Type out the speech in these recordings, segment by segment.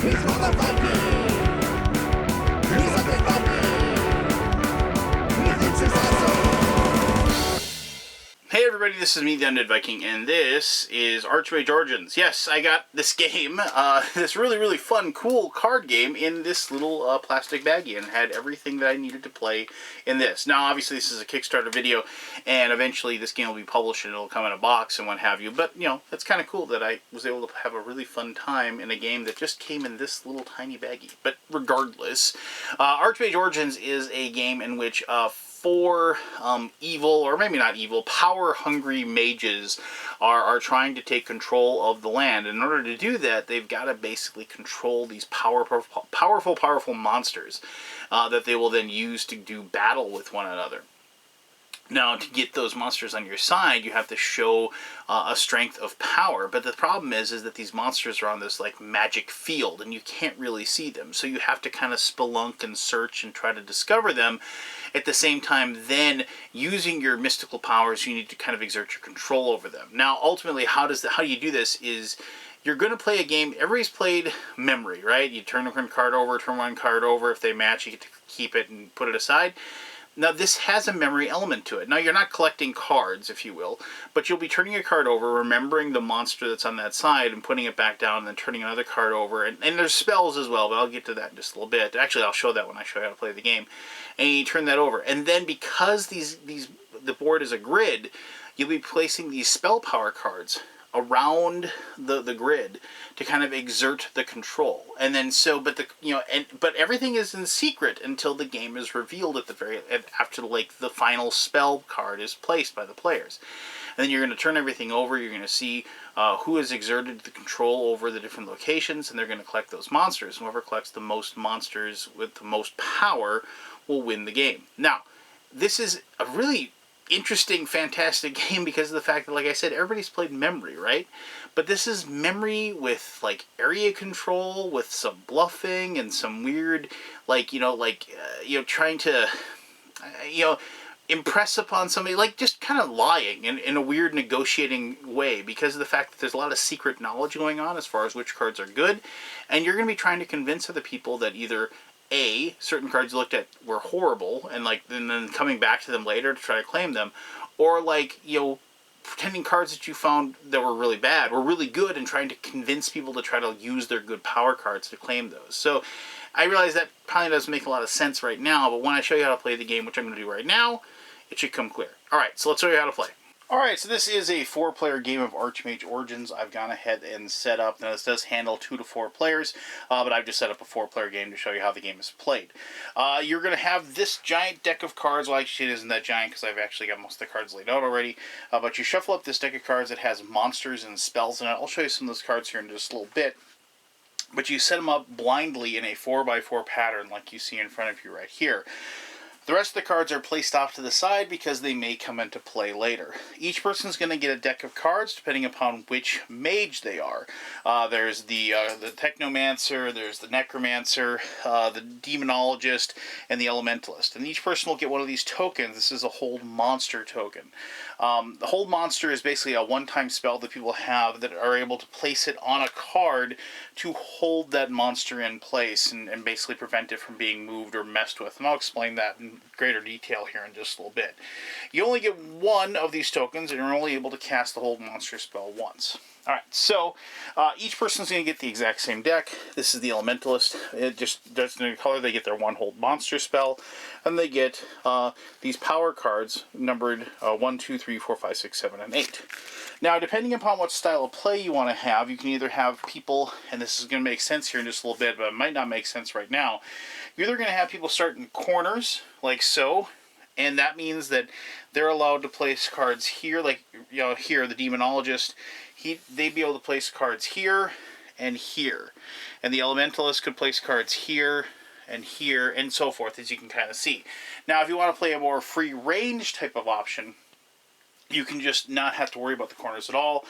Hey everybody, this is me, the Undead Viking, and this is Archmage Origins. Yes, I got this game, this really fun, cool card game in this little plastic baggie, and had everything that I needed to play in this. Now, obviously, this is a Kickstarter video, and eventually this game will be published and it'll come in a box and what have you, but, you know, it's kind of cool that I was able to have a really fun time in a game that just came in this little tiny baggie. But regardless, Archmage Origins is a game in which four evil, or maybe not evil, power-hungry mages are trying to take control of the land. In order to do that, they've got to basically control these powerful monsters that they will then use to do battle with one another. Now, to get those monsters on your side, you have to show a strength of power. But the problem is that these monsters are on this, like, magic field, and you can't really see them. So you have to kind of spelunk and search and try to discover them. At the same time, then, using your mystical powers, you need to kind of exert your control over them. Now, ultimately, how do you do this is you're going to play a game. Everybody's played memory, right? You turn one card over, turn one card over. If they match, you get to keep it and put it aside. Now, this has a memory element to it. Now, you're not collecting cards, if you will, but you'll be turning a card over, remembering the monster that's on that side, and putting it back down, and then turning another card over. And there's spells as well, but I'll get to that in just a little bit. Actually, I'll show that when I show you how to play the game. And you turn that over. And then, because the board is a grid, you'll be placing these spell power cards around the grid to kind of exert the control. And then but everything is in secret until the game is revealed after like the final spell card is placed by the players. And then you're going to turn everything over. You're going to see who has exerted the control over the different locations, and they're going to collect those monsters. Whoever collects the most monsters with the most power will win the game. Now, this is a really interesting, fantastic game because of the fact that, like I said, everybody's played memory, right? But this is memory with, like, area control, with some bluffing and some weird, trying to, impress upon somebody, like, just kind of lying in a weird negotiating way because of the fact that there's a lot of secret knowledge going on as far as which cards are good, and you're going to be trying to convince other people that either certain cards you looked at were horrible, and then coming back to them later to try to claim them, or pretending cards that you found that were really bad were really good, and trying to convince people to try to use their good power cards to claim those. So I realize that probably doesn't make a lot of sense right now, but when I show you how to play the game, which I'm going to do right now, it should come clear. Alright, so let's show you how to play. Alright, so this is a 4-player game of Archmage Origins. I've gone ahead and set up. Now, this does handle 2 to 4 players, but I've just set up a 4-player game to show you how the game is played. You're going to have this giant deck of cards. Well, actually, it isn't that giant because I've actually got most of the cards laid out already. But you shuffle up this deck of cards that has monsters and spells in it. I'll show you some of those cards here in just a little bit. But you set them up blindly in a 4x4 pattern like you see in front of you right here. The rest of the cards are placed off to the side because they may come into play later. Each person's going to get a deck of cards depending upon which mage they are. There's the Technomancer, there's the Necromancer, the Demonologist, and the Elementalist. And each person will get one of these tokens. This is a Hold Monster token. The Hold Monster is basically a one-time spell that people have that are able to place it on a card to hold that monster in place and basically prevent it from being moved or messed with. And I'll explain that in greater detail here in just a little bit. You only get one of these tokens, and you're only able to cast the Hold Monster spell once. Alright, so each person's going to get the exact same deck. This is the Elementalist. It just doesn't need color. They get their one Hold Monster spell, and they get these power cards numbered 1, 2, 3, 4, 5, 6, 7, and 8. Now, depending upon what style of play you want to have, you can either have people, and this is going to make sense here in just a little bit, but it might not make sense right now. You're either going to have people start in corners, like so, and that means that they're allowed to place cards here, like, here, the Demonologist, they'd be able to place cards here and here. And the Elementalist could place cards here, and so forth, as you can kind of see. Now, if you want to play a more free range type of option, you can just not have to worry about the corners at all,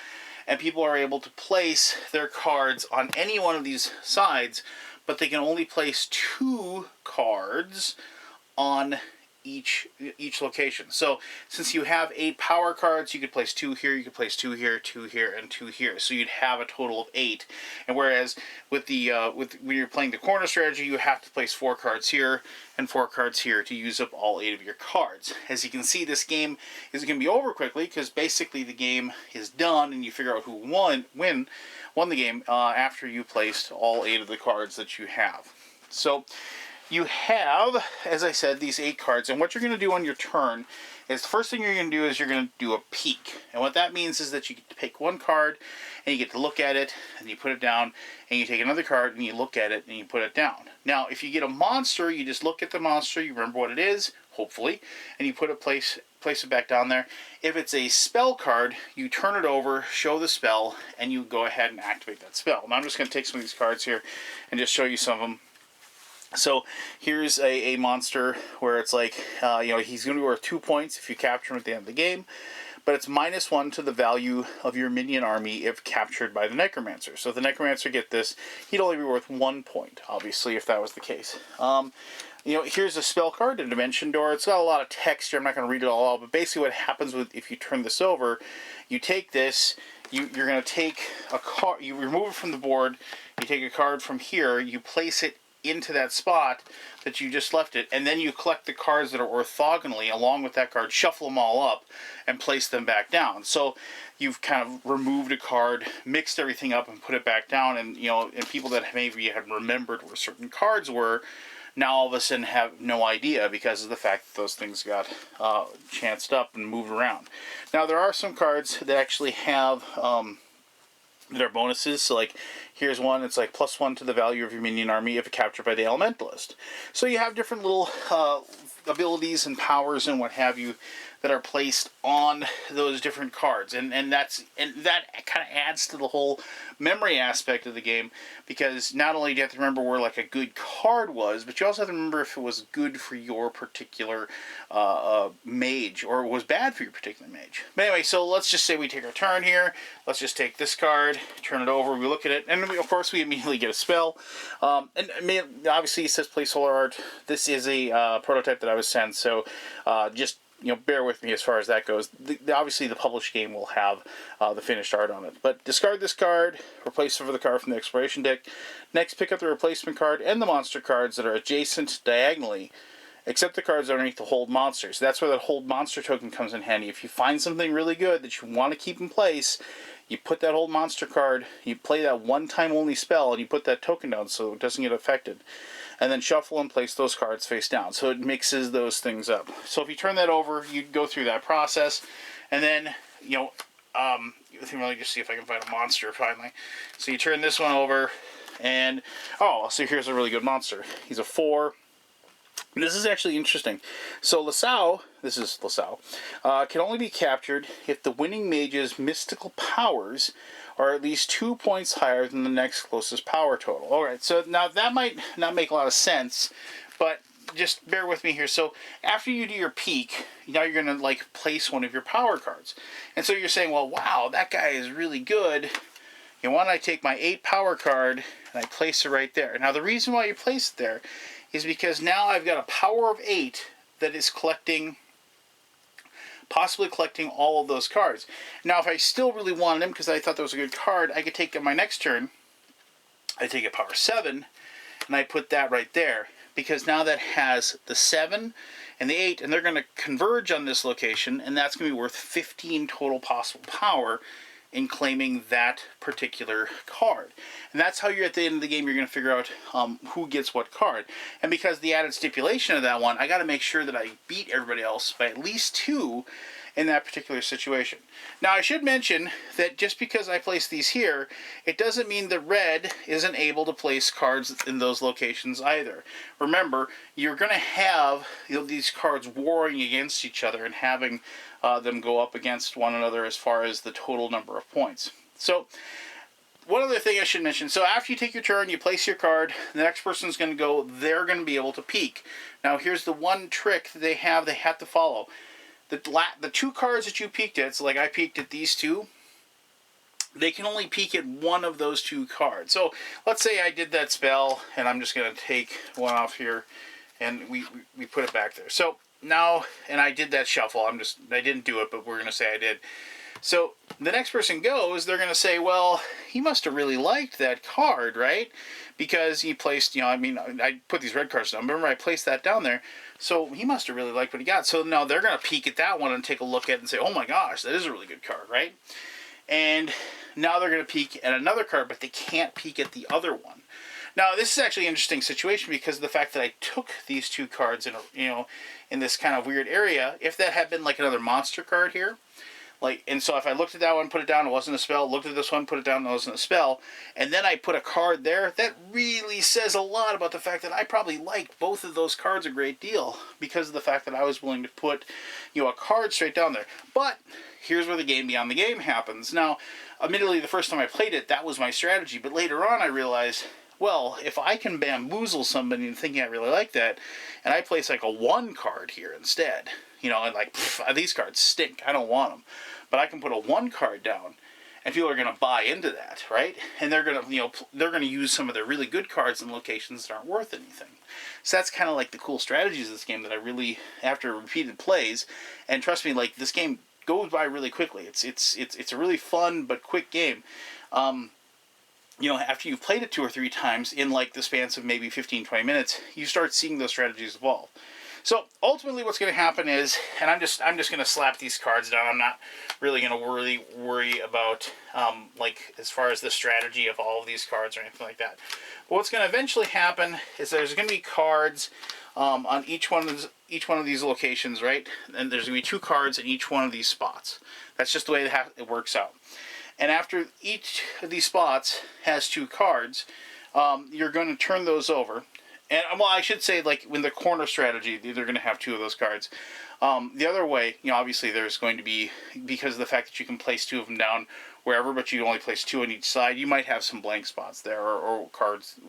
and people are able to place their cards on any one of these sides, but they can only place 2 cards on each location. So since you have 8 power cards, you could place 2 here, you could place 2 here, 2 here, and 2 here. So you'd have a total of 8. And whereas with the when you're playing the corner strategy, you have to place 4 cards here and 4 cards here to use up all 8 of your cards. As you can see, this game is going to be over quickly because basically the game is done and you figure out who won the game after you placed all 8 of the cards that you have. So you have, as I said, these 8 cards, and what you're going to do on your turn is the first thing you're going to do is you're going to do a peek. And what that means is that you get to pick one card and you get to look at it and you put it down, and you take another card and you look at it and you put it down. Now, if you get a monster, you just look at the monster, you remember what it is, hopefully, and you put it place it back down there. If it's a spell card, you turn it over, show the spell, and you go ahead and activate that spell. Now I'm just going to take some of these cards here and just show you some of them. So here's a monster where it's like, he's going to be worth 2 points if you capture him at the end of the game, but it's -1 to the value of your minion army if captured by the Necromancer. So if the Necromancer get this, he'd only be worth 1 point, obviously, if that was the case. Here's a spell card, a Dimension Door. It's got a lot of text here. I'm not going to read it all out, but basically what happens if you turn this over, you take this, you're going to take a card, you remove it from the board, you take a card from here, you place it into that spot that you just left it, and then you collect the cards that are orthogonally along with that card, shuffle them all up, and place them back down. So you've kind of removed a card, mixed everything up, and put it back down, and and people that maybe had remembered where certain cards were, now all of a sudden have no idea because of the fact that those things got chanced up and moved around. Now there are some cards that actually have that are bonuses. So like here's one, it's like +1 to the value of your minion army if captured by the Elementalist. So you have different little abilities and powers and what have you that are placed on those different cards, and that kind of adds to the whole memory aspect of the game, because not only do you have to remember where like a good card was, but you also have to remember if it was good for your particular mage or was bad for your particular mage. But anyway, so let's just say we take our turn here. Let's just take this card, turn it over, we look at it, and of course we immediately get a spell. And obviously it says placeholder art. This is a prototype that I was sent, so just bear with me as far as that goes. Obviously, the published game will have the finished art on it. But discard this card, replace it for the card from the exploration deck. Next, pick up the replacement card and the monster cards that are adjacent diagonally, except the cards underneath the hold monsters. That's where that hold monster token comes in handy. If you find something really good that you want to keep in place, you put that hold monster card, you play that one-time only spell, and you put that token down so it doesn't get affected. And then shuffle and place those cards face down. So it mixes those things up. So if you turn that over, you go through that process. And then, let me just see if I can find a monster finally. So you turn this one over, and, so here's a really good monster. He's a 4. This is actually interesting. So Lasau can only be captured if the winning mage's mystical powers are at least 2 points higher than the next closest power total. Alright, so now that might not make a lot of sense, but just bear with me here. So after you do your peak, now you're going to place one of your power cards. And so you're saying, well, wow, that guy is really good. Why don't I take my 8 power card and I place it right there. Now the reason why you place it there is because now I've got a power of 8 that is possibly collecting all of those cards. Now, if I still really wanted him because I thought that was a good card, I could take on my next turn, I take a power 7, and I put that right there. Because now that has the 7 and the 8, and they're going to converge on this location, and that's going to be worth 15 total possible power in claiming that particular card. And that's how you're at the end of the game, you're going to figure out who gets what card. And because the added stipulation of that one, I got to make sure that I beat everybody else by at least 2 in that particular situation. Now I should mention that just because I place these here, it doesn't mean that red isn't able to place cards in those locations either. Remember, you're going to have these cards warring against each other and having them go up against one another as far as the total number of points. So one other thing I should mention, so after you take your turn, you place your card, the next person's going to go, they're going to be able to peek. Now here's the one trick that they have to follow. The 2 cards that you peeked at, so like I peeked at these 2, they can only peek at one of those 2 cards. So let's say I did that spell, and I'm just going to take one off here, and we put it back there. So now, and I did that shuffle. I didn't do it, but we're going to say I did. So the next person goes, they're going to say, well, he must have really liked that card, right? Because he placed, I put these red cards down. Remember, I placed that down there. So he must have really liked what he got. So now they're going to peek at that one and take a look at it and say, oh my gosh, that is a really good card, right? And now they're going to peek at another card, but they can't peek at the other one. Now, this is actually an interesting situation because of the fact that I took these two cards in this kind of weird area. If that had been like another monster card here, and so if I looked at that one, put it down, it wasn't a spell, looked at this one, put it down, it wasn't a spell, and then I put a card there, that really says a lot about the fact that I probably liked both of those cards a great deal because of the fact that I was willing to put, a card straight down there. But here's where the game beyond the game happens. Now, admittedly, the first time I played it, that was my strategy, but later on I realized, well, if I can bamboozle somebody into thinking I really like that, and I place like a 1 card here instead, and like, these cards stink, I don't want them. But I can put a 1 card down, and people are going to buy into that, right? And they're going to, they're going to use some of their really good cards in locations that aren't worth anything. So that's kind of like the cool strategies of this game that I really, after repeated plays, and trust me, like this game goes by really quickly. It's a really fun but quick game. After you've played it 2 or 3 times in like the spans of maybe 15-20 minutes, you start seeing those strategies evolve. So ultimately what's going to happen is, and I'm just going to slap these cards down. I'm not really going to worry about as far as the strategy of all of these cards or anything like that. But what's going to eventually happen is there's going to be cards on each one of these locations, right? And there's going to be 2 cards in each one of these spots. That's just the way it works out. And after each of these spots has 2 cards, you're going to turn those over. And, well, I should say, like, in the corner strategy, they're going to have 2 of those cards. The other way, obviously there's going to be, because of the fact that you can place 2 of them down wherever, but you only place 2 on each side, you might have some blank spots there, or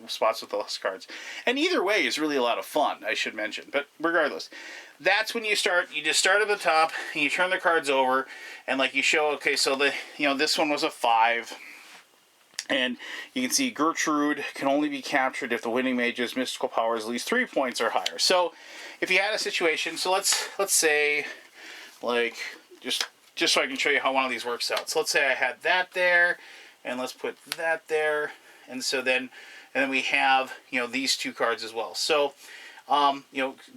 spots with less cards. And either way is really a lot of fun, I should mention. But regardless, that's when you start. You just start at the top, and you turn the cards over, and like you show, okay, so this one was a 5. And you can see Gertrude can only be captured if the winning mage's mystical power is at least 3 points or higher. So if you had a situation, so let's say, like, just so I can show you how one of these works out. So let's say I had that there, and let's put that there, and then we have, these 2 cards as well. So,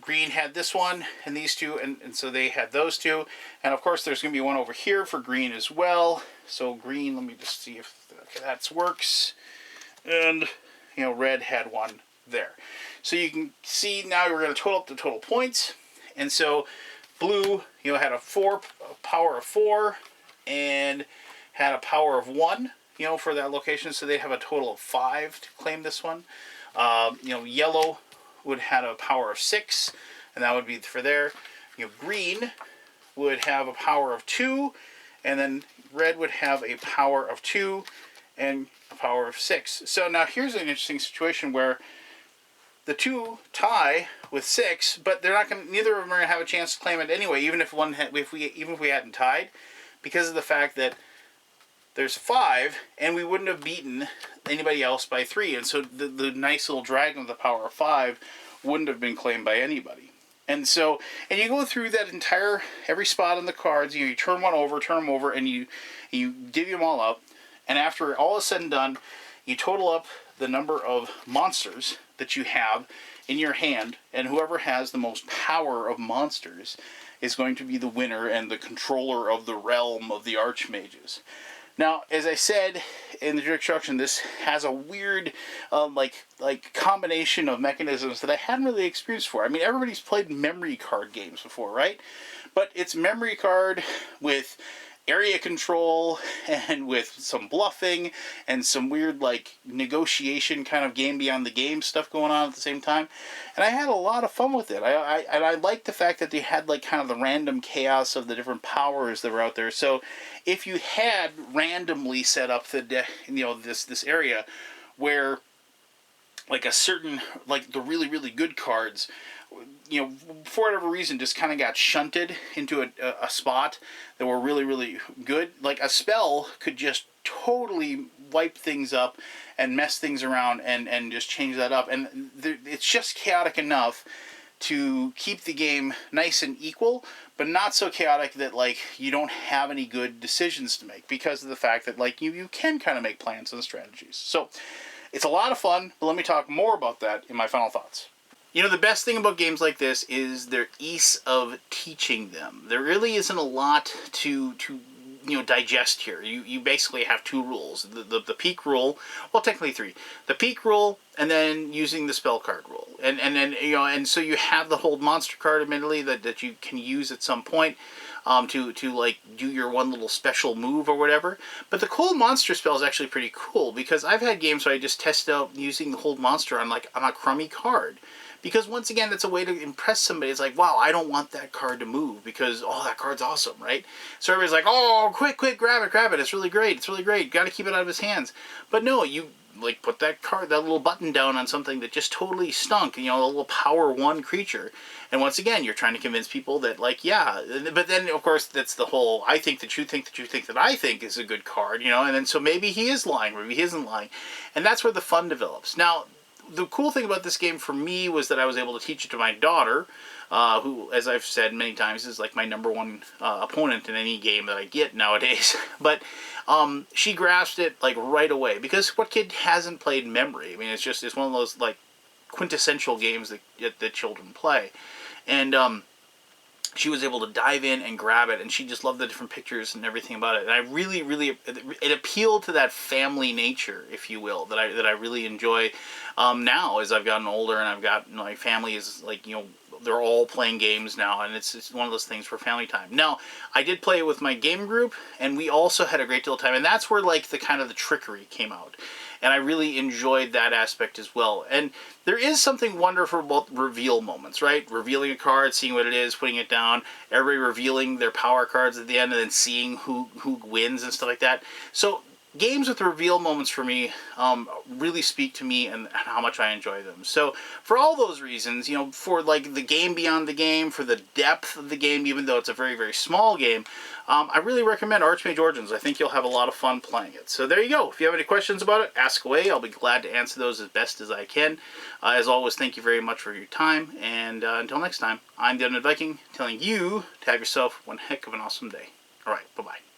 green had this one and these 2, and so they had those 2. And of course there's going to be one over here for green as well. So green, let me just see if that works. And, red had one there. So you can see now we're going to total up the total points. And so blue, had a power of 4 and had a power of 1, for that location. So they have a total of 5 to claim this one. Yellow would have a power of 6, and that would be for there. Green would have a power of 2, and then red would have a power of 2 and a power of 6. So now here's an interesting situation where the 2 tie with 6, but they're not going. Neither of them are going to have a chance to claim it anyway, even if we hadn't tied, because of the fact that there's 5, and we wouldn't have beaten anybody else by 3, and so the nice little dragon with the power of 5 wouldn't have been claimed by anybody. And you go through that every spot on the cards, you turn them over, and you divvy them all up, and after all is said and done, you total up the number of monsters that you have in your hand, and whoever has the most power of monsters is going to be the winner and the controller of the realm of the Archmages. Now, as I said in the introduction, this has a weird, combination of mechanisms that I hadn't really experienced before. I mean, everybody's played memory card games before, right? But it's memory card with area control and with some bluffing and some weird, negotiation kind of game beyond the game stuff going on at the same time. And I had a lot of fun with it. I liked the fact that they had, kind of the random chaos of the different powers that were out there. So if you had randomly set up this area where, a certain, the really, really good cards, for whatever reason, just kind of got shunted into a spot that were really, really good. A spell could just totally wipe things up and mess things around and just change that up. And it's just chaotic enough to keep the game nice and equal, but not so chaotic that like you don't have any good decisions to make because of the fact that like you can kind of make plans and strategies. So it's a lot of fun, but let me talk more about that in my final thoughts. You know, the best thing about games like this is their ease of teaching them. There really isn't a lot to digest here. You basically have two rules. The peak rule, well, technically three. The peak rule, and then using the spell card rule. And then, and so you have the hold monster card, admittedly, that you can use at some point to like do your one little special move or whatever. But the hold monster spell is actually pretty cool because I've had games where I just tested out using the hold monster on a crummy card. Because once again, that's a way to impress somebody. It's like, wow, I don't want that card to move because, oh, that card's awesome, right? So everybody's like, oh, quick, grab it. It's really great. Got to keep it out of his hands. But no, you like put that little button down on something that just totally stunk, a little power 1 creature. And once again, you're trying to convince people that, like, yeah, but then, of course, that's the whole, I think that you think that you think that I think is a good card, and then so maybe he is lying, maybe he isn't lying. And that's where the fun develops. Now, the cool thing about this game for me was that I was able to teach it to my daughter, who, as I've said many times, is like my number one opponent in any game that I get nowadays. But she grasped it like right away because what kid hasn't played Memory? I mean, it's one of those like quintessential games that children play, and she was able to dive in and grab it, and she just loved the different pictures and everything about it. And I really, it appealed to that family nature, if you will, that I really enjoy now as I've gotten older and I've got my family is like, they're all playing games now, and it's one of those things for family time. Now, I did play it with my game group, and we also had a great deal of time, and that's where like the kind of the trickery came out. And I really enjoyed that aspect as well. And there is something wonderful about reveal moments, right? Revealing a card, seeing what it is, putting it down, everybody revealing their power cards at the end, and then seeing who wins and stuff like that. So games with reveal moments for me really speak to me and how much I enjoy them. So for all those reasons, for like the game beyond the game, for the depth of the game, even though it's a very, very small game, I really recommend Archmage Origins. I think you'll have a lot of fun playing it. So there you go. If you have any questions about it, ask away. I'll be glad to answer those as best as I can. As always, thank you very much for your time. And until next time, I'm the Undead Viking, telling you to have yourself one heck of an awesome day. All right, bye-bye.